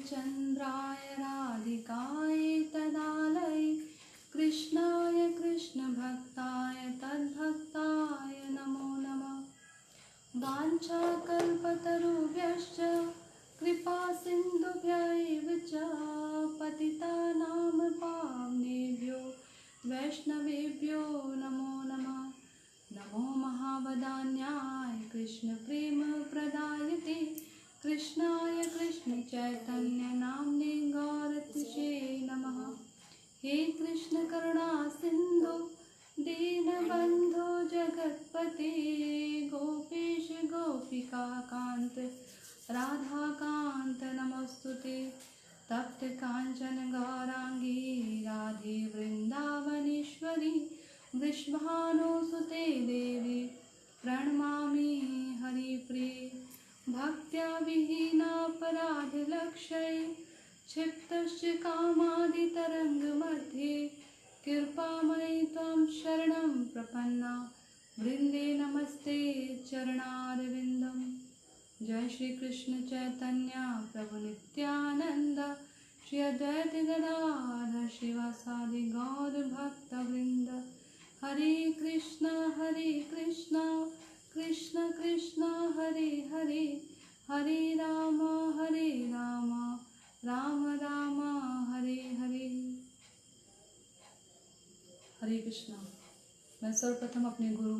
चन्द्राय राधिकाय तदालये कृष्णाय कृष्णभक्ताय तद्भक्ताय नमो नमः। वाञ्छाकल्पतरुभ्यश्च कृपासिन्धुभ्यैव च पतितानां पावनेभ्यो वैष्णवेभ्यो नमो नमः। नमो महावदान्याय कृष्णप्रेमप्रदायते कृष्णाय कृष्णचैतन्यनाम्ने गौरतिशे नमः। हे कृष्ण करुणा सिन्धु दीनबन्धो जगत्पते गोपेश गोपिकान्त राधाकान्त नमोस्तुते। तप्त कांचन गौरांगी राधे वृंदावनेश्वरी वृषभानुसुते देवी प्रणमामि हरिप्रिये। भक्त्या विहीनापराधलक्षये क्षिप्तस्य कामादितरङ्गमध्ये कृपामयि त्वं शरणं प्रपन्ना वृन्दे नमस्ते चरणारविन्दम्। जय श्री कृष्ण चैतन्य प्रभु नित्यानंद श्री अद्वैत गदाधर शिवासादि गौर भक्तवृंद। हरे कृष्ण कृष्ण कृष्ण हरे हरे हरे राम राम राम हरे हरे। हरे कृष्णा। मैं सर्वप्रथम अपने गुरु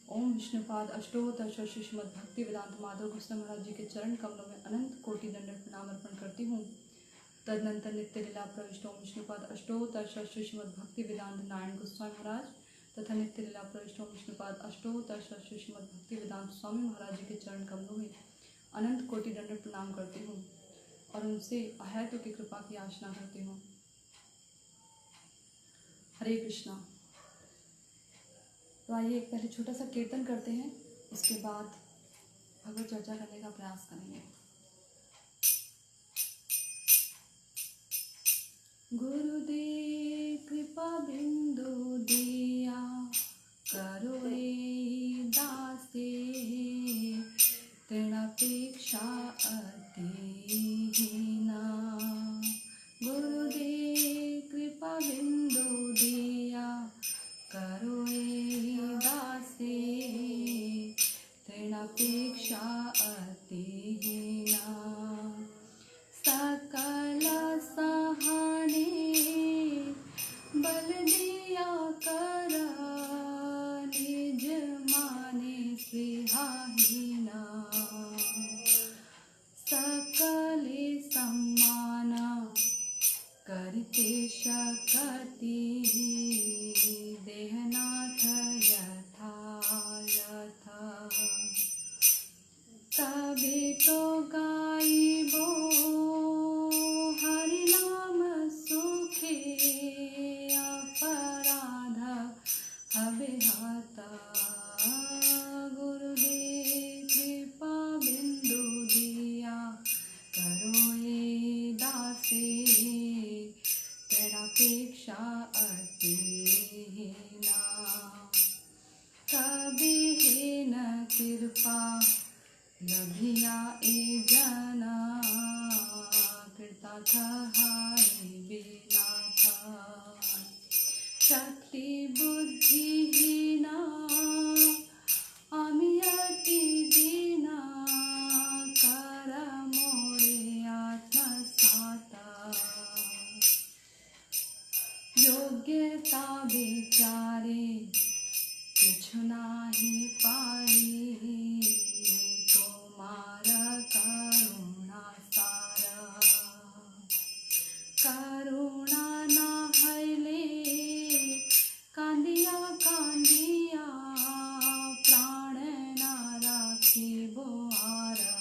ओम विष्णुपाद अष्टोत्तर श्रीमद् भक्ति वेदांत माधव कृष्ण महाराज जी के चरण कमलों में अनंत कोटि दंडवत प्रणाम अर्पण करती हूँ। तदनंतर नित्य लीला प्रविष्ट ओम विष्णुपाद अष्टोत्तर श्रीमद् भक्ति वेदांत नारायण गोस्वामी महाराज तथा नित्य लीला प्रविष्ट ओम विष्णुपाद अष्टोत्तर श्रीमद् भक्ति वेदांत स्वामी महाराज जी के चरण कमलों में अनंत कोटि दंडवत प्रणाम करती हूँ और उनसे अहेतु की कृपा की याचना करती हूँ। हरे कृष्णा। तो आइए एक पहले छोटा सा कीर्तन करते हैं, उसके बाद भगवत चर्चा करने का प्रयास करेंगे। गुरुदेव कृपा बिंदु दिया करो रे दासे तृणापेक्षा अतिहीना। गुरुदेव कृपा बिंदु दिया करो दासे तृणापेक्षा अतिहीना। सकल सहाने बल दिया कर निज माने स्पृहाहीना। सकले सम्मान करते शकति देहनाथ यथा यथा। तबे तो गाइबो हरि नाम सुखे अपराध हबे हता। गुरुदेव कृपा बिंदु दिया करो ये दासे तृणापेक्षा अतिहीना। कभी है न कृपा लभिया ए जना कृता हाय बिना था। शक्ति बुद्धिहीना আমি অতি দীনা कर मोरे आत्मसाता। योग्यता विचारे कुछु नाही पाई तुम्हारा करुणा सारा। करुणा ना हईले कांदिया कांदिया प्राण ना राखी बोहारा।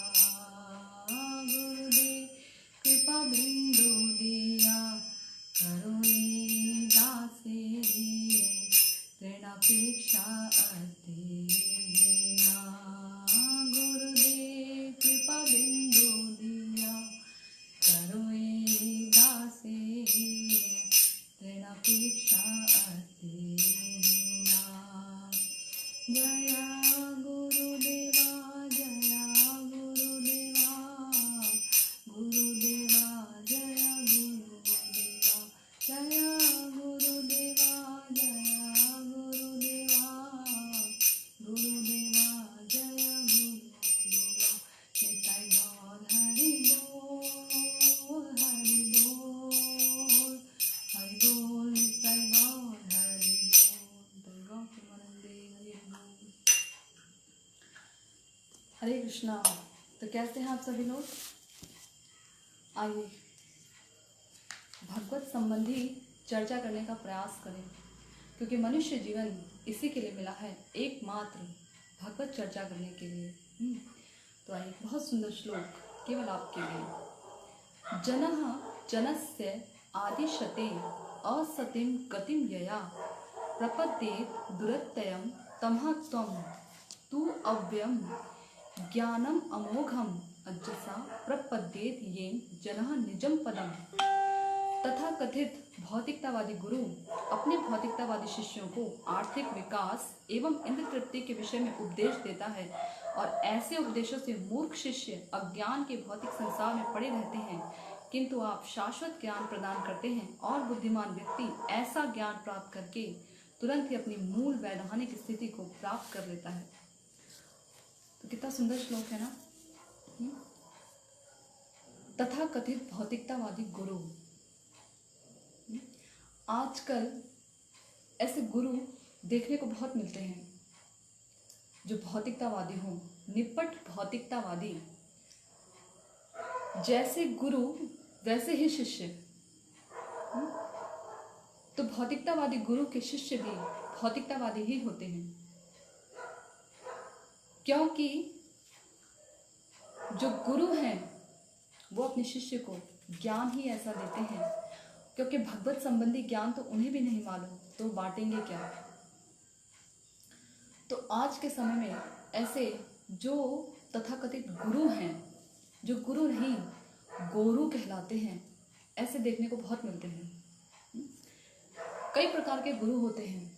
गुरुदेव कृपा बिंदु दिया करो दासे कृष्णा। तो कैसे हैं आप सभी लोग? आइए भगवत संबंधी चर्चा करने का प्रयास करें, क्योंकि मनुष्य जीवन इसी के लिए मिला है, एकमात्र भगवत चर्चा करने के लिए। तो आइए, बहुत सुंदर श्लोक केवल आपके लिए। जनः जनस्य आदिशते असतिं गतिं यया प्रपद्येत दुरत्ययं तमः त्वं तु अव्ययं ज्ञानम अमोघम अज्जसा प्रपद्येत येन जनः निजम पदम। तथा कथित भौतिकतावादी गुरु अपने भौतिकतावादी शिष्यों को आर्थिक विकास एवं इंद्र तृप्ति के विषय में उपदेश देता है, और ऐसे उपदेशों से मूर्ख शिष्य अज्ञान के भौतिक संसार में पड़े रहते हैं, किंतु आप शाश्वत ज्ञान प्रदान करते हैं, और बुद्धिमान व्यक्ति ऐसा ज्ञान प्राप्त करके तुरंत ही अपनी मूल वैधानिक स्थिति को प्राप्त कर लेता है। तो कितना सुंदर श्लोक है ना। तथा कथित भौतिकतावादी गुरु। आजकल ऐसे गुरु देखने को बहुत मिलते हैं जो भौतिकतावादी हों, निपट भौतिकतावादी। जैसे गुरु वैसे ही शिष्य। तो भौतिकतावादी गुरु के शिष्य भी भौतिकतावादी ही होते हैं, क्योंकि जो गुरु हैं वो अपने शिष्य को ज्ञान ही ऐसा देते हैं, क्योंकि भगवत संबंधी ज्ञान तो उन्हें भी नहीं मालूम, तो बांटेंगे क्या। तो आज के समय में ऐसे जो तथाकथित गुरु हैं, जो गुरु नहीं गोरु कहलाते हैं, ऐसे देखने को बहुत मिलते हैं। कई प्रकार के गुरु होते हैं।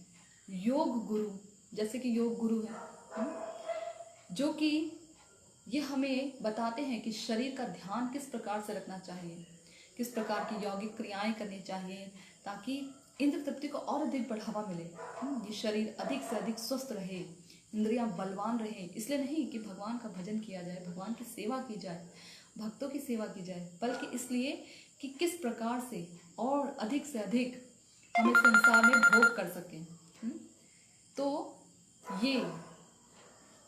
योग गुरु, जैसे कि योग गुरु है, जो कि ये हमें बताते हैं कि शरीर का ध्यान किस प्रकार से रखना चाहिए, किस प्रकार की यौगिक क्रियाएं करनी चाहिए, ताकि इंद्र तृप्ति को और अधिक बढ़ावा मिले, ये शरीर अधिक से अधिक स्वस्थ रहे, इंद्रियां बलवान रहे। इसलिए नहीं कि भगवान का भजन किया जाए, भगवान की सेवा की जाए, भक्तों की सेवा की जाए, बल्कि इसलिए कि किस प्रकार से और अधिक से अधिक हम इस संसार में भोग कर सकें। तो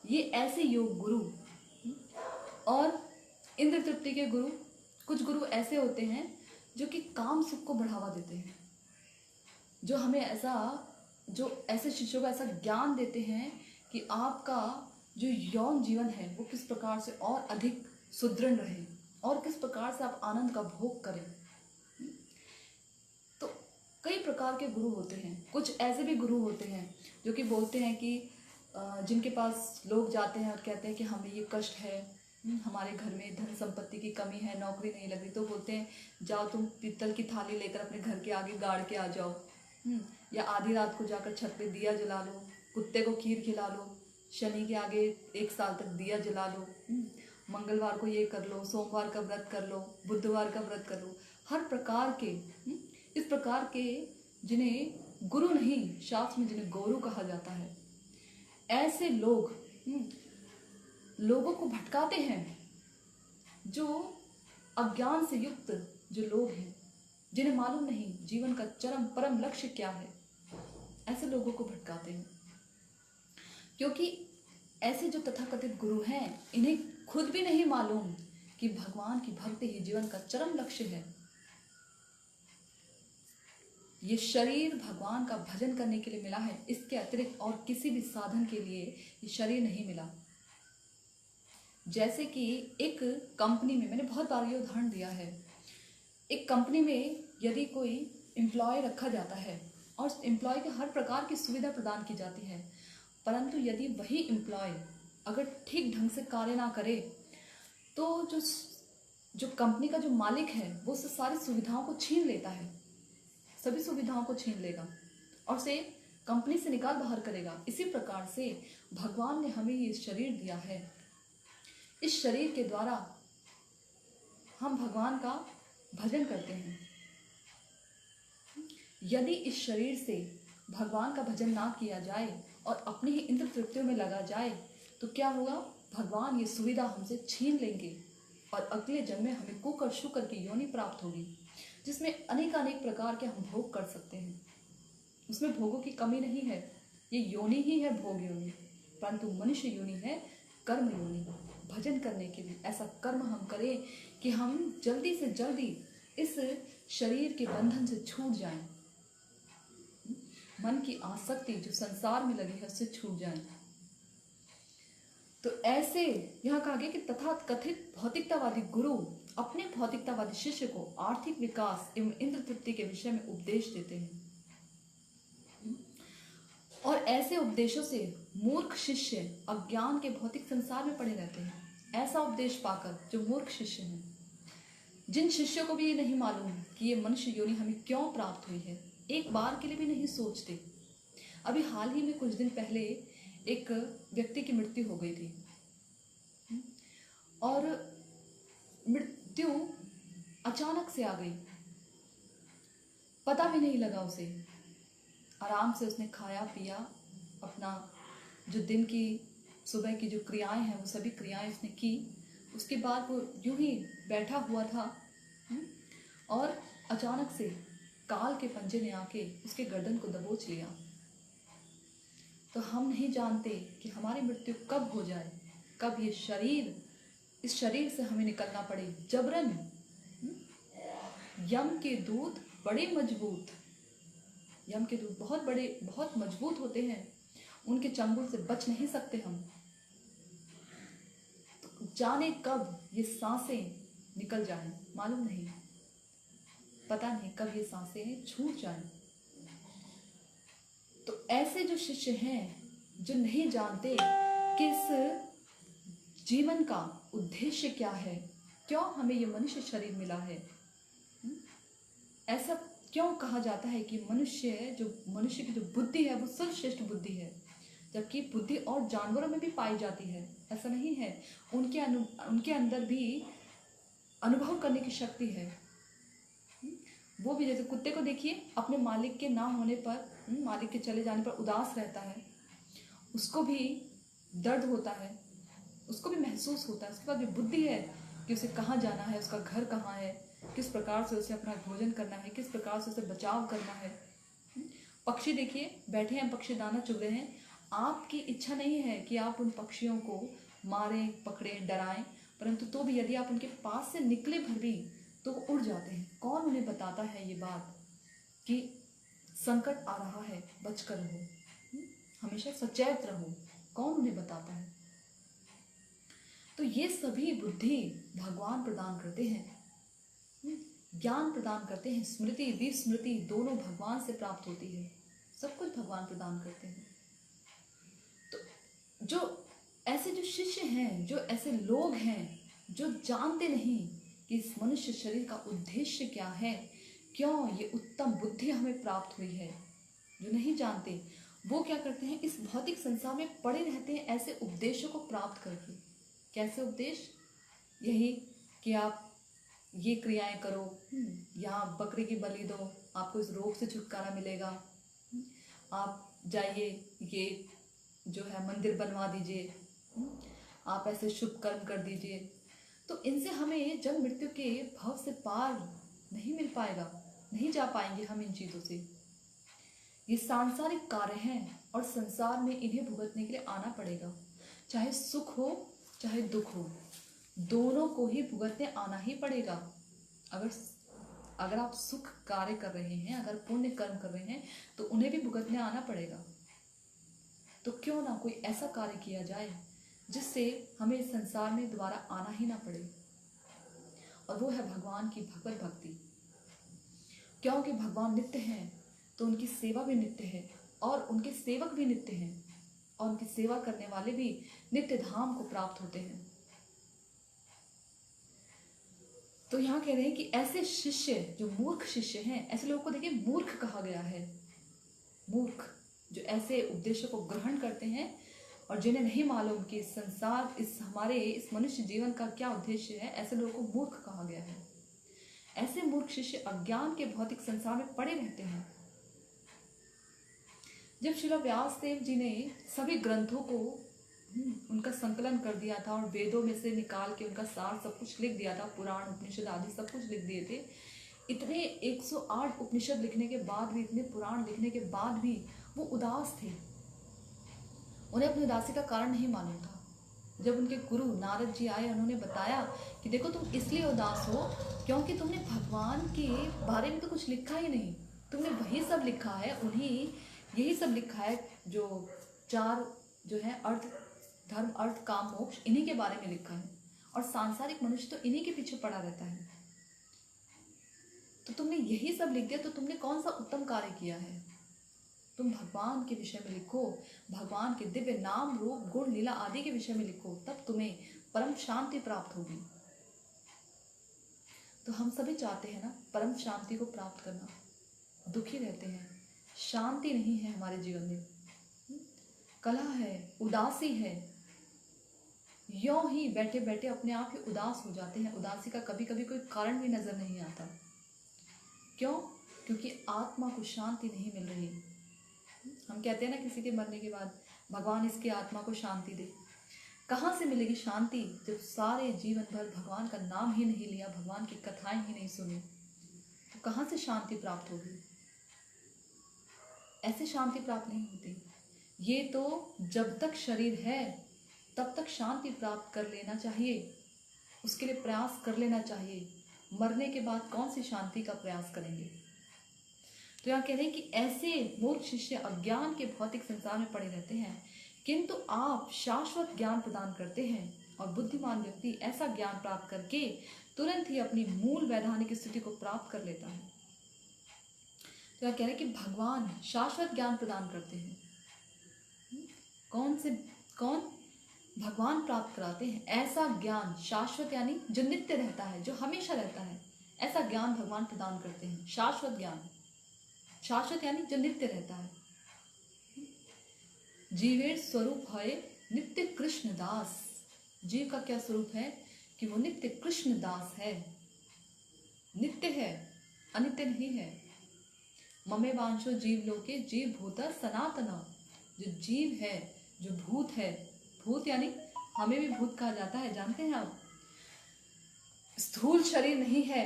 ये ऐसे योग गुरु और इंद्र तृप्ति के गुरु। कुछ गुरु ऐसे होते हैं जो कि काम सुख को बढ़ावा देते हैं, जो हमें ऐसे शिष्यों को ऐसा ज्ञान देते हैं कि आपका जो यौन जीवन है वो किस प्रकार से और अधिक सुदृढ़ रहे, और किस प्रकार से आप आनंद का भोग करें। तो कई प्रकार के गुरु होते हैं। कुछ ऐसे भी गुरु होते हैं जो कि बोलते हैं कि जिनके पास लोग जाते हैं और कहते हैं कि हमें ये कष्ट है, हमारे घर में धन संपत्ति की कमी है, नौकरी नहीं लग रही, तो बोलते हैं जाओ तुम पीतल की थाली लेकर अपने घर के आगे गाड़ के आ जाओ, या आधी रात को जाकर छत पे दिया जला लो, कुत्ते को खीर खिला लो, शनि के आगे 1 साल तक दिया जला लो, मंगलवार को ये कर लो, सोमवार का व्रत कर लो, बुधवार का व्रत कर लो। हर प्रकार के इस प्रकार के जिन्हें गुरु नहीं, शास्त्र में जिन्हें गोरु कहा जाता है, ऐसे लोग लोगों को भटकाते हैं। जो अज्ञान से युक्त जो लोग हैं, जिन्हें मालूम नहीं जीवन का चरम परम लक्ष्य क्या है, ऐसे लोगों को भटकाते हैं। क्योंकि ऐसे जो तथाकथित गुरु हैं, इन्हें खुद भी नहीं मालूम कि भगवान की भक्ति ही जीवन का चरम लक्ष्य है। ये शरीर भगवान का भजन करने के लिए मिला है, इसके अतिरिक्त और किसी भी साधन के लिए ये शरीर नहीं मिला। जैसे कि एक कंपनी में, मैंने बहुत बार ये उदाहरण दिया है, एक कंपनी में यदि कोई एम्प्लॉय रखा जाता है और एम्प्लॉय को हर प्रकार की सुविधा प्रदान की जाती है, परंतु यदि वही एम्प्लॉय अगर ठीक ढंग से कार्य ना करे, तो जो कंपनी का जो मालिक है वो उससे सारी सुविधाओं को छीन लेता है, सभी सुविधाओं को छीन लेगा और उसे कंपनी से निकाल बाहर करेगा। इसी प्रकार से भगवान ने हमें ये शरीर दिया है। इस शरीर के द्वारा हम भगवान का भजन करते हैं। यदि इस शरीर से भगवान का भजन ना किया जाए और अपनी ही इंद्र तृप्तियों में लगा जाए, तो क्या होगा? भगवान ये सुविधा हमसे छीन लेंगे और अगले जन्म में हमें कुकर शुकर की योनि प्राप्त होगी, जिसमें अनेक प्रकार के हम भोग कर सकते हैं। उसमें भोगों की कमी नहीं है, ये योनि ही है भोग योनि, परंतु मनुष्य योनि है कर्म योनि। भजन करने के लिए ऐसा कर्म हम करें कि हम जल्दी से जल्दी इस शरीर के बंधन से छूट जाएं, मन की आसक्ति जो संसार में लगी है उससे छूट जाएं। तो ऐसे यहाँ कहा गया कि तथा कथित भौतिकतावादी गुरु अपने भौतिकतावादी शिष्य को आर्थिक विकास एवं इंद्र तृप्ति के विषय में उपदेश देते हैं, और ऐसे उपदेशों से मूर्ख शिष्य अज्ञान के भौतिक संसार में पड़े रहते हैं। ऐसा उपदेश पाकर जो मूर्ख शिष्य हैं, जिन शिष्यों को भी ये नहीं मालूम कि ये मनुष्य योनि हमें क्यों प्राप्त हुई है, एक बार के लिए भी नहीं सोचते। अभी हाल ही में कुछ दिन पहले एक व्यक्ति की मृत्यु हो गई थी, और मृत्यु अचानक से आ गई, पता भी नहीं लगा उसे। आराम से उसने खाया पिया, अपना जो दिन की सुबह की जो क्रियाएं हैं वो सभी क्रियाएं उसने की। उसके बाद वो यूं ही बैठा हुआ था और अचानक से काल के पंजे ने आके उसके गर्दन को दबोच लिया। तो हम नहीं जानते कि हमारी मृत्यु कब हो जाए, कब ये शरीर, इस शरीर से हमें निकलना पड़े जबरन। यम के दूत बड़े मजबूत, यम के दूत बहुत बड़े, बहुत मजबूत होते हैं, उनके चंगुल से बच नहीं सकते हम। तो जाने कब ये सांसें निकल जाएं, मालूम नहीं, पता नहीं कब ये सांसें छूट जाएं। तो ऐसे जो शिष्य हैं जो नहीं जानते कि इस जीवन का उद्देश्य क्या है, क्यों हमें ये मनुष्य शरीर मिला है, ऐसा क्यों कहा जाता है कि मनुष्य की जो बुद्धि है वो सर्वश्रेष्ठ बुद्धि है, जबकि बुद्धि और जानवरों में भी पाई जाती है। ऐसा नहीं है, उनके अंदर भी अनुभव करने की शक्ति है। वो भी जैसे कुत्ते को देखिए, अपने मालिक के ना होने पर, मालिक के चले जाने पर उदास रहता है, उसको भी दर्द होता है, उसको भी महसूस होता है। उसके पास भी बुद्धि है कि उसे कहाँ जाना है, उसका घर कहाँ है, किस प्रकार से उसे अपना भोजन करना है, किस प्रकार से उसे बचाव करना है। पक्षी देखिए, बैठे हैं पक्षी दाना चुग रहे हैं, आपकी इच्छा नहीं है कि आप उन पक्षियों को मारें, पकड़ें, डराएं, परंतु तो भी यदि आप उनके पास से निकले भर भी तो वो उड़ जाते हैं। कौन उन्हें बताता है ये बात कि संकट आ रहा है, बचकर रहो, हमेशा सचेत रहो, कौन उन्हें बताता है? तो ये सभी बुद्धि भगवान प्रदान करते हैं, ज्ञान प्रदान करते हैं, स्मृति विस्मृति दोनों भगवान से प्राप्त होती है, सब कुछ भगवान प्रदान करते हैं। तो जो ऐसे जो शिष्य हैं, जो ऐसे लोग हैं जो जानते नहीं कि इस मनुष्य शरीर का उद्देश्य क्या है, क्यों ये उत्तम बुद्धि हमें प्राप्त हुई है, जो नहीं जानते, वो क्या करते हैं, इस भौतिक संसार में पड़े रहते हैं ऐसे उपदेशों को प्राप्त करके। कैसे उपदेश? यही कि आप ये क्रियाएं करो, यहाँ बकरी की बलि दो, आपको इस रोग से छुटकारा मिलेगा, आप जाइए ये जो है मंदिर बनवा दीजिए, आप ऐसे शुभ कर्म कर दीजिए। तो इनसे हमें जब मृत्यु के भव से पार नहीं मिल पाएगा, नहीं जा पाएंगे हम इन चीज़ों से। ये सांसारिक कार्य हैं और संसार में इन्हें भुगतने के लिए आना पड़ेगा, चाहे सुख हो चाहे दुख हो, दोनों को ही भुगतने आना ही पड़ेगा। अगर आप सुख कार्य कर रहे हैं, अगर पुण्य कर्म कर रहे हैं, तो उन्हें भी भुगतने आना पड़ेगा। तो क्यों ना कोई ऐसा कार्य किया जाए जिससे हमें इस संसार में दोबारा आना ही ना पड़े, और वो है भगवान की भगवत भक्ति। क्योंकि भगवान नित्य हैं तो उनकी सेवा भी नित्य है, और उनके सेवक भी नित्य हैं, और उनकी सेवा करने वाले भी नित्य धाम को प्राप्त होते हैं। तो यहाँ कह रहे हैं कि ऐसे शिष्य जो मूर्ख शिष्य हैं, ऐसे लोगों को देखिए मूर्ख कहा गया है। मूर्ख जो ऐसे उपदेशों को ग्रहण करते हैं और जिन्हें नहीं मालूम कि संसार, इस मनुष्य जीवन का क्या उद्देश्य है, ऐसे लोगों को मूर्ख कहा गया है। ऐसे मूर्ख शिष्य अज्ञान के भौतिक संसार में पड़े रहते हैं। जब श्रील व्यासदेव जी ने सभी ग्रंथों को उनका संकलन कर दिया था और वेदों में से निकाल के उनका सार सब कुछ लिख दिया था, पुराण उपनिषद आदि सब कुछ लिख दिए थे, इतने 108 उपनिषद लिखने के बाद भी, इतने पुराण लिखने के बाद भी वो उदास थे। उन्हें अपनी उदासी का कारण नहीं मालूम था। जब उनके गुरु नारद जी आए, उन्होंने बताया कि देखो तुम इसलिए उदास हो क्योंकि तुमने भगवान के बारे में तो कुछ लिखा ही नहीं। तुमने वही सब लिखा है, उन्हीं यही सब लिखा है जो चार जो है अर्थ, धर्म अर्थ काम मोक्ष, इन्हीं के बारे में लिखा है, और सांसारिक मनुष्य तो इन्हीं के पीछे पड़ा रहता है। तो तुमने यही सब लिख दिया तो तुमने कौन सा उत्तम कार्य किया है? तुम भगवान के विषय में लिखो, भगवान के दिव्य नाम रूप गुण लीला आदि के विषय में लिखो, तब तुम्हें परम शांति प्राप्त होगी। तो हम सभी चाहते हैं ना परम शांति को प्राप्त करना, दुखी रहते हैं, शांति नहीं है हमारे जीवन में, कलह है, उदासी है, यों ही बैठे बैठे अपने आप ही उदास हो जाते हैं। उदासी का कभी कभी कोई कारण भी नजर नहीं आता। क्यों? क्योंकि आत्मा को शांति नहीं मिल रही। हम कहते हैं ना किसी के मरने के बाद भगवान इसकी आत्मा को शांति दे। कहाँ से मिलेगी शांति जब सारे जीवन भर भगवान का नाम ही नहीं लिया, भगवान की कथाएं ही नहीं सुनी, तो कहाँ से शांति प्राप्त होगी? ऐसे शांति प्राप्त नहीं होती। ये तो जब तक शरीर है तब तक शांति प्राप्त कर लेना चाहिए, उसके लिए प्रयास कर लेना चाहिए। मरने के बाद कौन सी शांति का प्रयास करेंगे? तो यहाँ कह रहे हैं कि ऐसे मूर्ख शिष्य अज्ञान के भौतिक संसार में पड़े रहते हैं, किंतु आप शाश्वत ज्ञान प्रदान करते हैं, और बुद्धिमान व्यक्ति ऐसा ज्ञान प्राप्त करके तुरंत ही अपनी मूल वैधानिक स्थिति को प्राप्त कर लेता है। तो यहाँ कह रहे हैं कि भगवान शाश्वत ज्ञान प्रदान करते हैं। कौन? भगवान प्राप्त कराते हैं। ऐसा ज्ञान शाश्वत यानी जो नित्य रहता है, जो हमेशा रहता है, ऐसा ज्ञान भगवान प्रदान करते हैं। शाश्वत ज्ञान, शाश्वत यानी जो नित्य रहता है। जीवेर स्वरूप है नित्य कृष्ण दास। जीव का क्या स्वरूप है कि वो नित्य कृष्ण दास है, नित्य है, अनित्य नहीं है। ममे वांशो जीव लोके जीव भूत सनातन। जो जीव है, जो भूत है, भूत यानी हमें भी भूत कहा जाता है, जानते हैं आप? स्थूल शरीर नहीं है,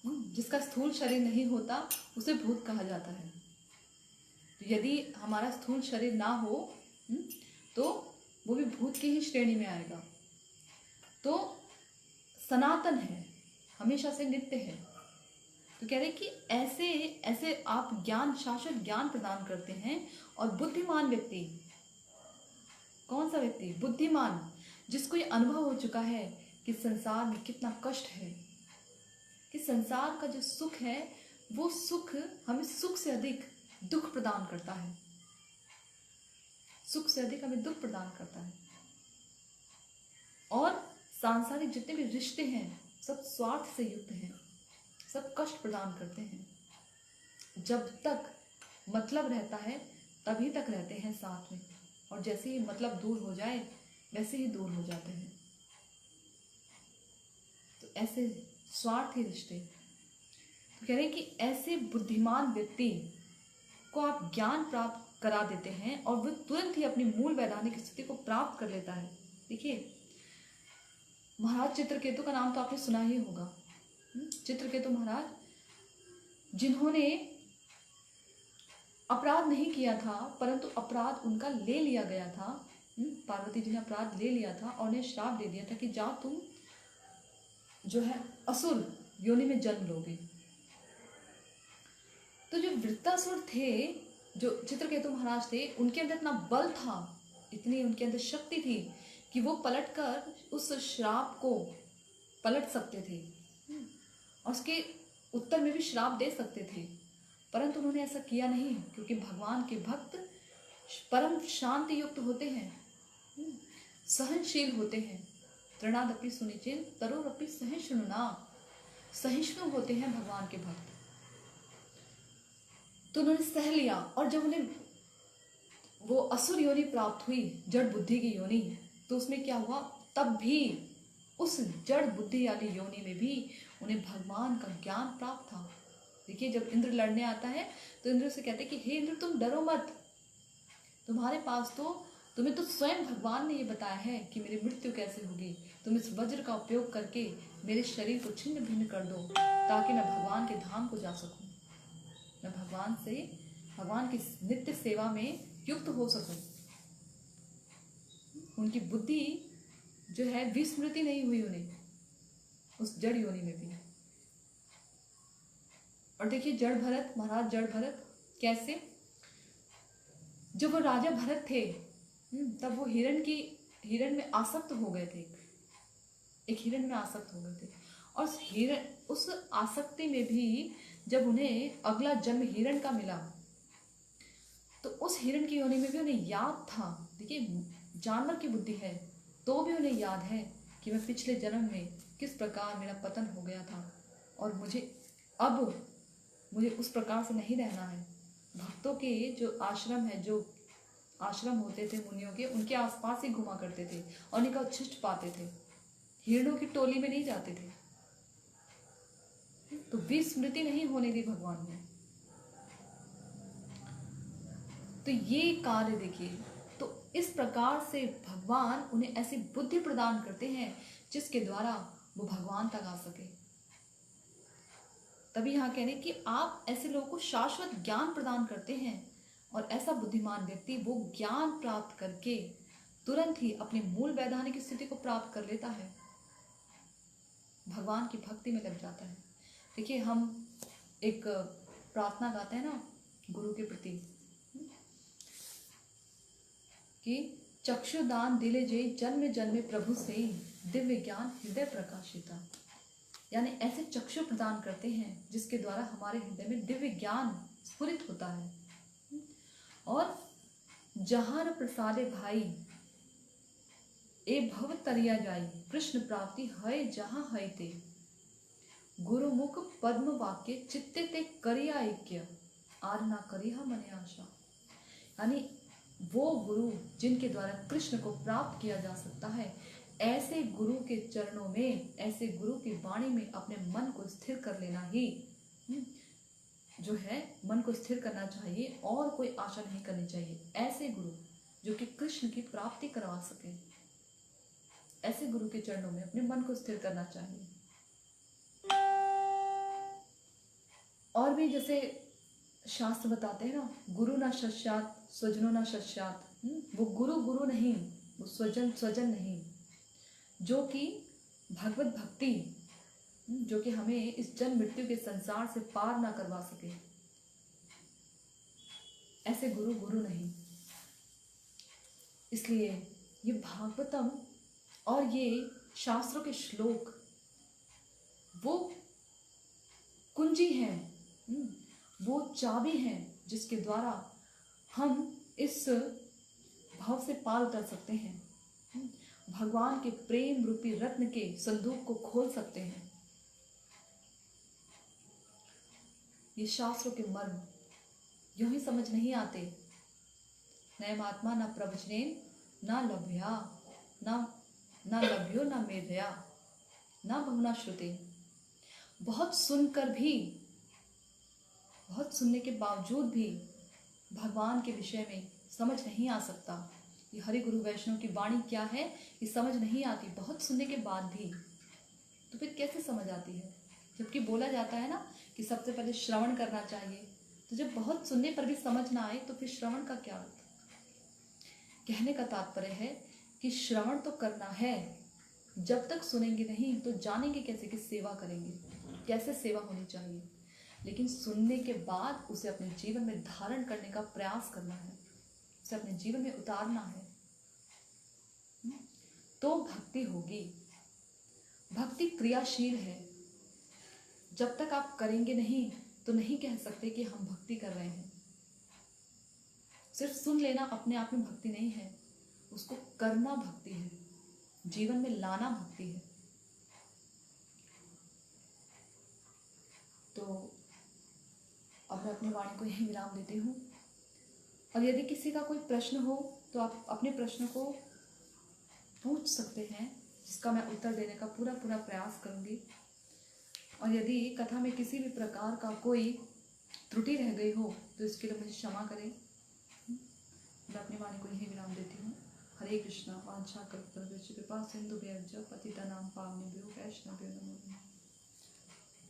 जिसका स्थूल शरीर नहीं होता उसे भूत कहा जाता है। तो यदि हमारा स्थूल शरीर ना हो तो वो भी भूत की ही श्रेणी में आएगा। तो सनातन है, हमेशा से नित्य है। तो कह रहे कि ऐसे ऐसे आप ज्ञान, शाश्वत ज्ञान प्रदान करते हैं। और बुद्धिमान व्यक्ति, कौन सा व्यक्ति? बुद्धिमान, जिसको ये अनुभव हो चुका है कि संसार में कितना कष्ट है, कि संसार का जो सुख है वो सुख हमें सुख से अधिक दुख प्रदान करता है, सुख से अधिक हमें दुख प्रदान करता है। और सांसारिक जितने भी रिश्ते हैं सब स्वार्थ से युक्त हैं, सब कष्ट प्रदान करते हैं। जब तक मतलब रहता है तभी तक रहते हैं साथ में, और जैसे ही मतलब दूर हो जाए वैसे ही दूर हो जाते हैं। तो ऐसे स्वार्थी रिश्ते। तो कह रहे हैं कि ऐसे बुद्धिमान व्यक्ति को आप ज्ञान प्राप्त करा देते हैं और वह तुरंत ही अपनी मूल वैधानिक स्थिति को प्राप्त कर लेता है। देखिए, महाराज चित्रकेतु का नाम तो आपने सुना ही होगा। चित्रकेतु महाराज, जिन्होंने अपराध नहीं किया था परंतु अपराध उनका ले लिया गया था। पार्वती जी ने अपराध ले लिया था और उन्हें श्राप दे दिया था कि जाओ तुम जो है असुर योनि में जन्म लोगे। तो जो वृत्तासुर थे, जो चित्रकेतु महाराज थे, उनके अंदर इतना बल था, इतनी उनके अंदर शक्ति थी कि वो पलटकर उस श्राप को पलट सकते थे और उसके उत्तर में भी श्राप दे सकते थे, परंतु उन्होंने ऐसा किया नहीं, क्योंकि भगवान के भक्त परम शांति युक्त होते हैं, सहनशील होते हैं। तृणादपि सुनिचिन तरोरपि सहिष्णुना, सहिष्णु होते हैं भगवान के भक्त। तो उन्होंने सह लिया, और जब उन्हें वो असुर योनि प्राप्त हुई, जड़ बुद्धि की योनि, तो उसमें क्या हुआ? तब भी उस जड़ बुद्धि वाली योनि में भी उन्हें भगवान का ज्ञान प्राप्त था। देखिए, जब इंद्र लड़ने आता है तो इंद्र से कहते हैं कि हे इंद्र, तुम डरो मत, तुम्हारे पास तो, तुम्हें तो स्वयं भगवान ने ये बताया है कि मेरी मृत्यु कैसे होगी। तुम इस वज्र का उपयोग करके मेरे शरीर को छिन्न भिन्न कर दो, ताकि मैं भगवान के धाम को जा सकूं, मैं भगवान की नित्य सेवा में युक्त हो सकूं। उनकी बुद्धि जो है विस्मृति नहीं हुई उन्हें उस जड़ योनि में भी। और देखिए जड़ भरत, महाराज जड़ भरत कैसे, जब वो राजा भरत थे तब वो हिरण में आसक्त हो गए थे, एक हिरण में आसक्त हो गए थे। और उस आसक्ति में भी जब उन्हें अगला जन्म हिरण का मिला तो उस हिरण की योनि में भी उन्हें याद था। देखिए जानवर की बुद्धि है तो भी उन्हें याद है कि मैं पिछले जन्म में किस प्रकार मेरा पतन हो गया था और मुझे उस प्रकार से नहीं रहना है। भक्तों के जो आश्रम होते थे मुनियों के, उनके आसपास ही घुमा करते थे और उनका उच्छिष्ट पाते थे, हिरणों की टोली में नहीं जाते थे। तो विस्मृति नहीं होने दी भगवान ने। तो ये कार्य देखिए, तो इस प्रकार से भगवान उन्हें ऐसी बुद्धि प्रदान करते हैं जिसके द्वारा वो भगवान तक आ सके। तभी यहाँ कह रहे कि आप ऐसे लोगों को शाश्वत ज्ञान प्रदान करते हैं और ऐसा बुद्धिमान व्यक्ति वो ज्ञान प्राप्त करके तुरंत ही अपने मूल वैधानिक स्थिति को प्राप्त कर लेता है, भगवान की भक्ति में लग जाता है। देखिए हम एक प्रार्थना गाते हैं ना गुरु के प्रति कि चक्षुदान दिले जे जन्म जन्मे प्रभु से दिव्य ज्ञान हृदय प्रकाशिता, यानी ऐसे चक्षु प्रदान करते हैं जिसके द्वारा हमारे हृदय में दिव्य ज्ञान स्फुरित होता है। और जहां प्रसादे भाई ए भव तरिया जाई, कृष्ण प्राप्ति है जहां है ते, गुरुमुख पद्म वाक्य चित्ते ते करिया ऐक्य, आर ना करिया मने आशा। यानी वो गुरु जिनके द्वारा कृष्ण को प्राप्त किया जा सकता है, ऐसे गुरु के चरणों में, ऐसे गुरु की वाणी में अपने मन को स्थिर कर लेना ही जो है, मन को स्थिर करना चाहिए और कोई आशा नहीं करनी चाहिए। ऐसे गुरु जो कि कृष्ण की प्राप्ति करवा सके, ऐसे गुरु के चरणों में अपने मन को स्थिर करना चाहिए। और भी जैसे शास्त्र बताते हैं ना, गुरु ना शस्यात स्वजनो ना शस्यात, वो गुरु नहीं, वो स्वजन नहीं, जो कि भगवत भक्ति, जो कि हमें इस जन्म मृत्यु के संसार से पार ना करवा सके, ऐसे गुरु नहीं। इसलिए ये भागवतम और ये शास्त्रों के श्लोक वो कुंजी हैं, वो चाबी हैं जिसके द्वारा हम इस भाव से पार उतर सकते हैं, भगवान के प्रेम रूपी रत्न के संदूक को खोल सकते हैं। ये शास्त्रों के मर्म यूं ही समझ नहीं आते। नयमात्मा न प्रवचनेन न लभ्या न लभ्यो न मेधया न बहुना श्रुते। बहुत सुनकर भी, बहुत सुनने के बावजूद भी भगवान के विषय में समझ नहीं आ सकता। ये हरि गुरु वैष्णव की वाणी क्या है ये समझ नहीं आती, बहुत सुनने के बाद भी। तो फिर कैसे समझ आती है? जबकि बोला जाता है ना कि सबसे पहले श्रवण करना चाहिए। तो जब बहुत सुनने पर भी समझ ना आए तो फिर श्रवण का क्या अर्थ? कहने का तात्पर्य है कि श्रवण तो करना है, जब तक सुनेंगे नहीं तो जानेंगे कैसे कि सेवा करेंगे, कैसे सेवा होनी चाहिए। लेकिन सुनने के बाद उसे अपने जीवन में धारण करने का प्रयास करना है, उसे अपने जीवन में उतारना है, तो भक्ति होगी। भक्ति क्रियाशील है। जब तक आप करेंगे नहीं तो नहीं कह सकते कि हम भक्ति कर रहे हैं। सिर्फ सुन लेना अपने आप में भक्ति नहीं है, उसको करना भक्ति है, जीवन में लाना भक्ति है। तो अब मैं अपनी वाणी को यहीं विराम देती हूँ। और यदि किसी का कोई प्रश्न हो तो आप अपने प्रश्न को पूछ सकते हैं, जिसका मैं उत्तर देने का पूरा प्रयास करूँगी। और यदि कथा में किसी भी प्रकार का कोई त्रुटि रह गई हो तो इसके लिए मुझे क्षमा करें। मैं अपनी वाणी को यहीं विराम देती हूँ। हरे कृष्णा। वांछा कल्पतरुभ्यश्च कृपा सिंधुभ्यश्च पतितानां पावनेभ्यो वैष्णवेभ्यो नमो नमः।